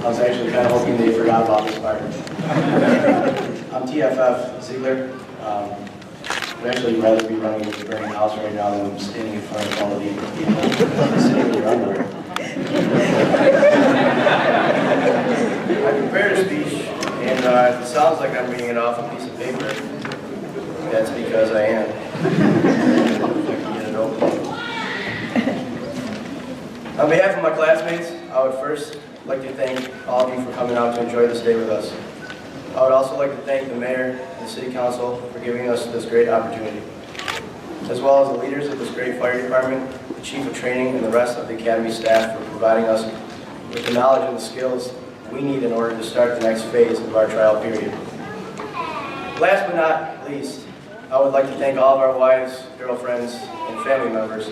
I was actually kind of hoping they forgot about this part. I'm TFF Ziegler. I'd actually rather be running with the burning house right now than standing in front of all of you people sitting in your underwear. I prepared a speech, and it sounds like I'm reading it off a piece of paper. That's because I am. If I can get it open. On behalf of my classmates, I would first like to thank all of you for coming out to enjoy this day with us. I would also like to thank the mayor and the city council for giving us this great opportunity, as well as the leaders of this great fire department, the chief of training, and the rest of the academy staff for providing us with the knowledge and the skills we need in order to start the next phase of our trial period. Last but not least, I would like to thank all of our wives, girlfriends, and family members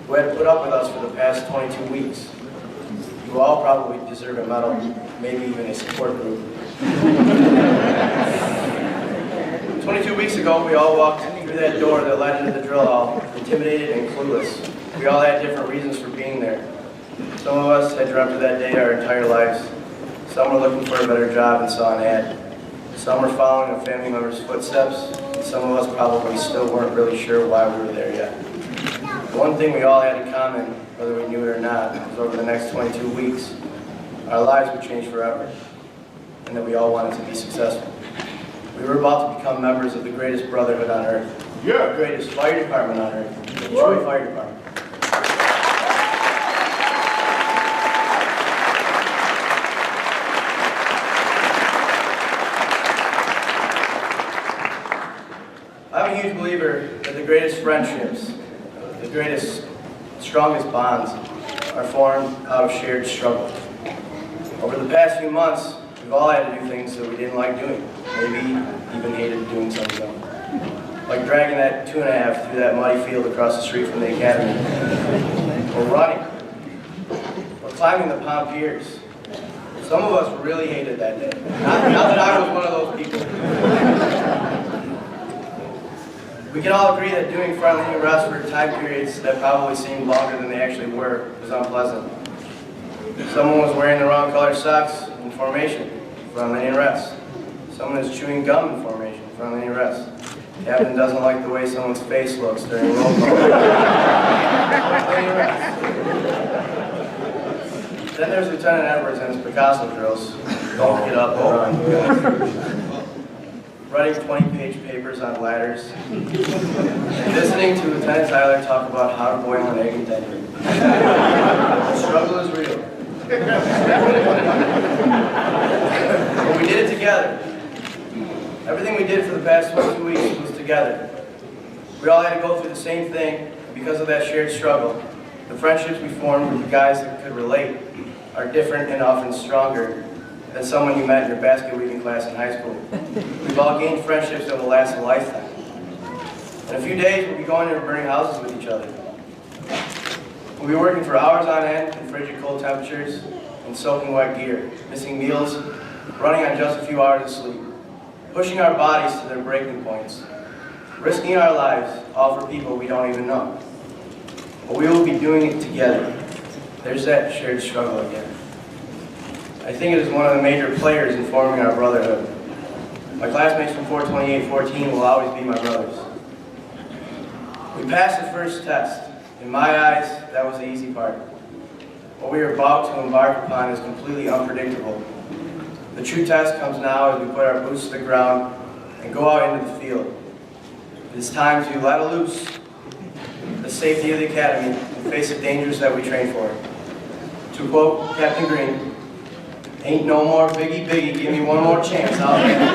who had to put up with us for the past 22 weeks. You all probably deserve a medal, maybe even a support group. 22 weeks ago, we all walked through that door that led into the drill hall, intimidated and clueless. We all had different reasons for being there. Some of us had dreamt of that day our entire lives. Some were looking for a better job and saw an ad. Some were following a family member's footsteps, and some of us probably still weren't really sure why we were there yet. The one thing we all had in common, whether we knew it or not, was over the next 22 weeks, our lives would change forever, and that we all wanted to be successful. We were about to become members of the greatest brotherhood on earth, the greatest fire department on earth, the Detroit Fire Department. I'm a huge believer that the greatest friendships, the greatest, strongest bonds are formed out of shared struggle. Over the past few months, we've all had to do things that we didn't like doing, maybe even hated doing some of them. Like dragging that 2.5 through that muddy field across the street from the academy, or running, or climbing the Palm Piers. Some of us really hated that day. Not that I was one of those people. We can all agree that doing front-line arrests for time periods that probably seemed longer than they actually were was unpleasant. Someone was wearing the wrong color socks in formation, front-line arrest. Someone is chewing gum in formation, front-line arrest. Captain doesn't like the way someone's face looks during roll call. Front-line arrest. Then there's Lieutenant Edwards and his Picasso drills. Don't get up and run. Writing 20-page papers on ladders, and listening to Lieutenant Tyler talk about how to boil an egg in Denver. The struggle is real. But we did it together. Everything we did for the past 22 weeks was together. We all had to go through the same thing, and because of that shared struggle, the friendships we formed with the guys that could relate are different and often stronger than someone you met in your basket weaving class in high school. We've all gained friendships that will last a lifetime. In a few days, we'll be going to burning houses with each other. We'll be working for hours on end in frigid cold temperatures and soaking wet gear, missing meals, running on just a few hours of sleep, pushing our bodies to their breaking points, risking our lives, all for people we don't even know. But we will be doing it together. There's that shared struggle again. I think it is one of the major players in forming our brotherhood. My classmates from 428-14 will always be my brothers. We passed the first test. In my eyes, that was the easy part. What we are about to embark upon is completely unpredictable. The true test comes now as we put our boots to the ground and go out into the field. It is time to let loose the safety of the academy and face the dangers that we train for. To quote Captain Green, "Ain't no more biggie biggie, give me one more chance, I'll get it."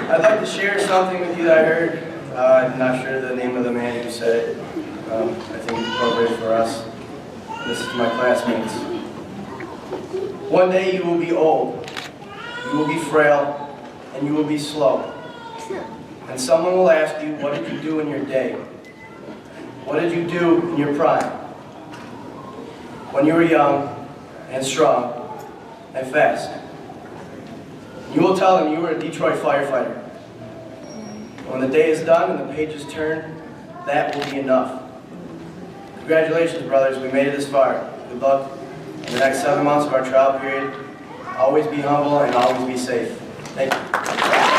I'd like to share something with you that I heard. I'm not sure the name of the man who said it. I think it's appropriate for us. This is my classmates. One day you will be old, you will be frail, and you will be slow. And someone will ask you, what did you do in your day? What did you do in your prime? When you were young and strong and fast. You will tell them you were a Detroit firefighter. When the day is done and the page is turned, that will be enough. Congratulations, brothers. We made it this far. Good luck in the next 7 months of our trial period. Always be humble and always be safe. Thank you.